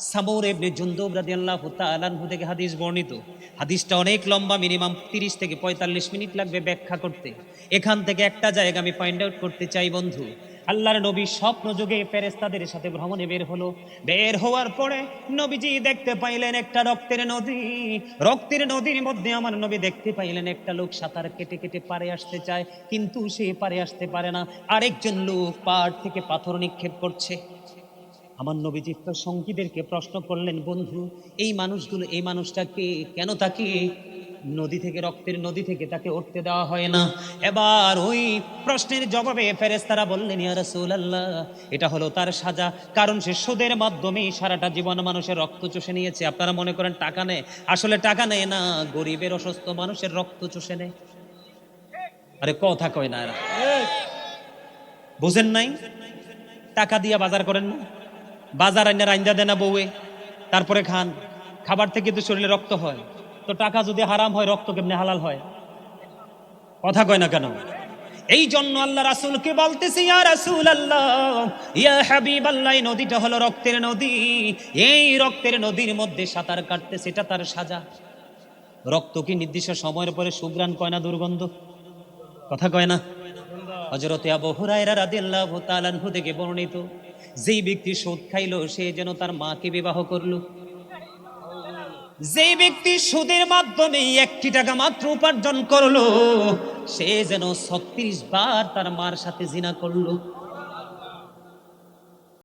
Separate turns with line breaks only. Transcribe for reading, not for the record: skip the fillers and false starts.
সামূর ইবনে জুনদুব রাদিয়াল্লাহু তাআলা আনহু থেকে হাদিস বর্ণিত। হাদিসটা অনেক লম্বা, মিনিমাম 30 থেকে 45 মিনিট লাগবে ব্যাখ্যা করতে। এখান থেকে একটা জায়গা আমি ফাইন্ড আউট করতে চাই বন্ধু। আল্লাহর নবী স্বপ্ন যুগে ফেরেশতাদের সাথে ভ্রমণে বের হলো। বের হওয়ার পরে নবীজি দেখতে পাইলেন একটা রক্তের নদী। রক্তের নদীর মধ্যে আমার নবী দেখতে পাইলেন একটা লোক সাঁতার কেটে কেটে পারে আসতে চায়, কিন্তু সে পারে আসতে পারে না। আরেকজন লোক পাড় থেকে পাথর নিক্ষেপ করছে। আমার নবীজি তো সঙ্গীদেরকে প্রশ্ন করলেন, বন্ধু এই মানুষগুলো, এই মানুষটাকে কেন তাকে নদী থেকে, রক্তের নদী থেকে তাকে উঠতে দেওয়া হয় না? এবার ওই প্রশ্নের জবাবে ফেরেশতারা বললেন, ইয়া রাসূলুল্লাহ, এটা হলো তার সাজা, কারণ সে সুদের মাধ্যমে সারাটা জীবন মানুষের রক্ত চুষে নিয়েছে। আপনারা মনে করেন টাকা নেয়, আসলে টাকা নেয় না, গরিবের অসুস্থ মানুষের রক্ত চুষে নেয়। আরে কথা কয় না এরা, বুঝেন নাই? টাকা দিয়া বাজার করেন না, বাজার আইনা রাইন্দা দেনা বউয়ে, তারপরে খান। খাবার থেকে তো শরীরে রক্ত হয়, তো টাকা যদি হারাম হয় রক্ত কেমনে হালাল হয়? কথা কয় না কেন? এই জন্য আল্লাহ রাসূলকে বলতেছে, ইয়া রাসূলুল্লাহ, ইয়া হাবিবাল্লাহ, এই নদীটা হলো রক্তের নদী। এই রক্তের নদীর মধ্যে সাঁতার কাটতে, সেটা তার সাজা। রক্ত কি নির্দিষ্ট সময়ের পরে সুঘ্রাণ কয় না দুর্গন্ধ? কথা কয় না? হযরতে আবু হুরায়রা রাদিয়াল্লাহু তাআলা আনহু থেকে বর্ণিত, যেই ব্যক্তি সুদ খাইলো সে যেন তার মাকে বিবাহ করলো। যে ব্যক্তি সুদের মাধ্যমে 1টি টাকা মাত্র উপার্জন করলো সে যেন 36 বার তার মার সাথে জিনা করলো।